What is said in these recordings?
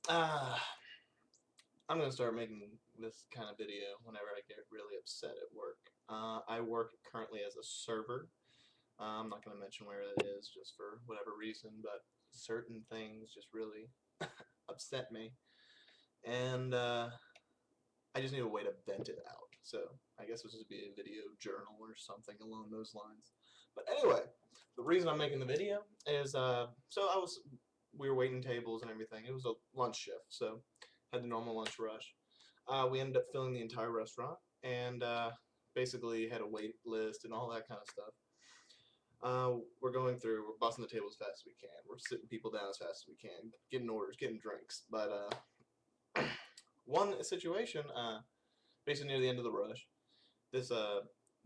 Uh, I'm gonna start making this kind of video whenever I get really upset at work. I work currently as a server. I'm not gonna mention where it is just for whatever reason, but certain things just really upset me, and I just need a way to vent it out. So I guess this would be a video journal or something along those lines. But anyway, the reason I'm making the video is we were waiting tables and everything. It was a lunch shift, so had the normal lunch rush. We ended up filling the entire restaurant and basically had a wait list and all that kind of stuff. We're going through, we're busting the table as fast as we can. We're sitting people down as fast as we can, getting orders, getting drinks. But one situation, basically near the end of the rush, this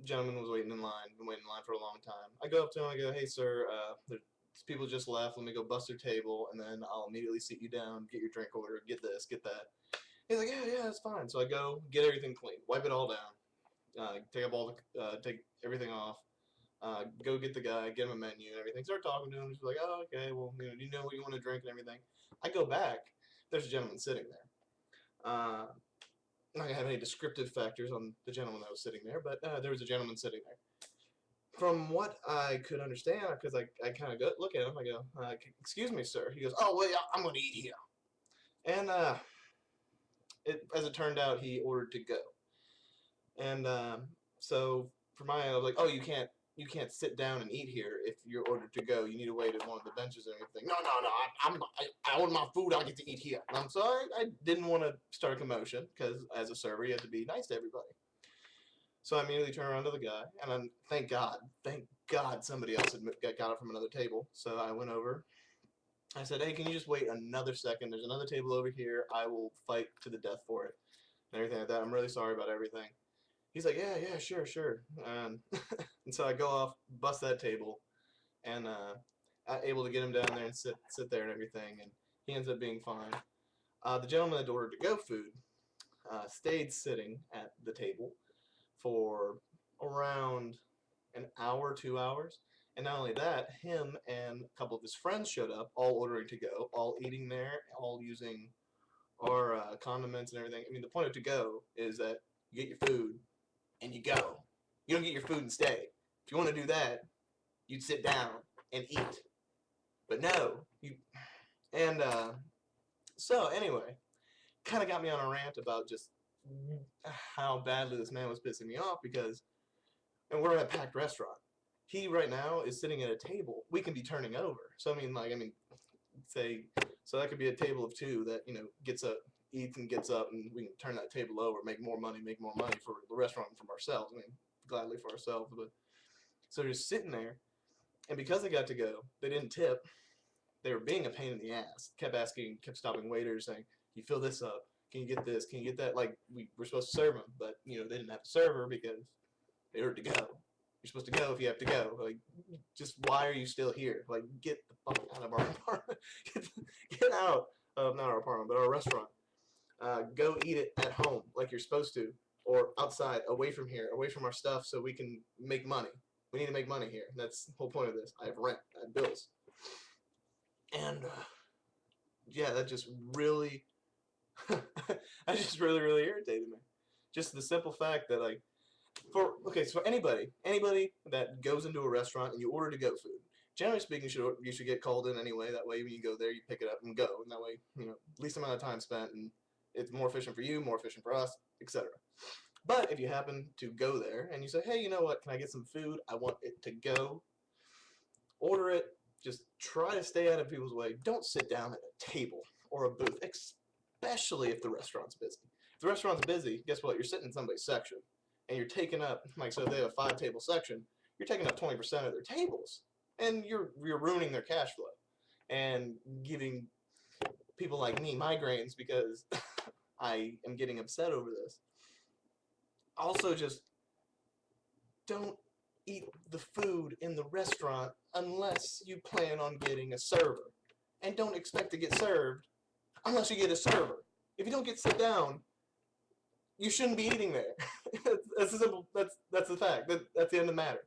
gentleman was waiting in line, been waiting in line for a long time. I go up to him, I go, hey sir, there's people just left, let me go bust their table, and then I'll immediately sit you down, get your drink order, get this, get that. He's like, yeah, that's fine. So I go, get everything clean, wipe it all down, take everything off, go get the guy, get him a menu and everything. Start talking to him. He's like, oh, okay, well, do you know what you want to drink and everything? I go back. There's a gentleman sitting there. Not gonna have any descriptive factors on the gentleman that was sitting there, but there was a gentleman sitting there. From what I could understand, because I kind of look at him, I go, excuse me, sir. He goes, oh, well, yeah, I'm going to eat here. And as it turned out, he ordered to go. And so for my end, I was like, oh, you can't sit down and eat here if you're ordered to go. You need to wait at one of the benches or anything. No, no, no. I order my food. I get to eat here. And I'm sorry. I didn't want to start a commotion because as a server, you have to be nice to everybody. So I immediately turned around to the guy, and I'm thank God, somebody else had got it from another table. So I went over. I said, hey, can you just wait another second? There's another table over here. I will fight to the death for it and everything like that. I'm really sorry about everything. He's like, yeah, sure, sure. And so I go off, bust that table, and able to get him down there and sit there and everything. And he ends up being fine. The gentleman that ordered to go food stayed sitting at the table for around an hour, 2 hours. And not only that, him and a couple of his friends showed up, all ordering to go, all eating there, all using our condiments and everything. I mean, the point of to go is that you get your food and you go. You don't get your food and stay. If you want to do that, you'd sit down and eat. But no, you. And so anyway, kind of got me on a rant about just how badly this man was pissing me off because, and we're at a packed restaurant. He right now is sitting at a table we can be turning over. So say, so that could be a table of two that gets up, eats and gets up, and we can turn that table over, make more money for the restaurant and from ourselves. I mean, gladly for ourselves, but so they're just sitting there, and because they got to go, they didn't tip. They were being a pain in the ass. Kept stopping waiters saying, "Can you fill this up? Can you get this? Can you get that?" Like we were supposed to serve them, but they didn't have a server because they were to go. You're supposed to go if you have to go. Like, just why are you still here? Like, get the fuck out of our apartment. Get out of not our apartment, but our restaurant. Go eat it at home like you're supposed to, or outside, away from here, away from our stuff, so we can make money. We need to make money here. That's the whole point of this. I have rent. I have bills. And yeah, that just really, that just really, really irritated me. Just the simple fact that so for anybody that goes into a restaurant and you order to go food, generally speaking, you should get called in anyway. That way, when you go there, you pick it up and go, and that way, least amount of time spent, and it's more efficient for you, more efficient for us, etc. But if you happen to go there and you say, hey, you know what? Can I get some food? I want it to go. Order it. Just try to stay out of people's way. Don't sit down at a table or a booth, especially if the restaurant's busy. If the restaurant's busy, guess what? You're sitting in somebody's section, and you're taking up, so if they have a 5-table section, you're taking up 20% of their tables, and you're ruining their cash flow and giving people like me migraines because I am getting upset over this. Also, just don't eat the food in the restaurant unless you plan on getting a server. And don't expect to get served unless you get a server. If you don't get sit down, you shouldn't be eating there. That's simple. That's the fact. That's the end of the matter.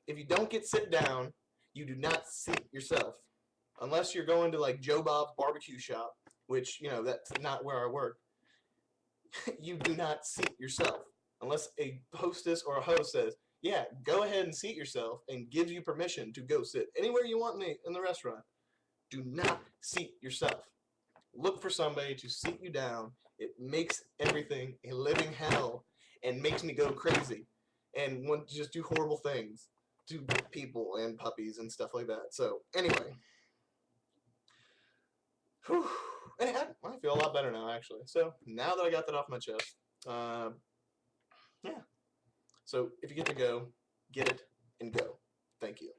If you don't get sit down, you do not seat yourself. Unless you're going to like Joe Bob's barbecue shop which, that's not where I work, you do not seat yourself unless a hostess or a host says, "Yeah, go ahead and seat yourself," and gives you permission to go sit anywhere you want in the restaurant. Do not seat yourself. Look for somebody to seat you down. It makes everything a living hell and makes me go crazy and want to just do horrible things to people and puppies and stuff like that. So anyway, whew, I feel a lot better now, actually. So now that I got that off my chest, uh, yeah. So if you get to go, get it and go. Thank you.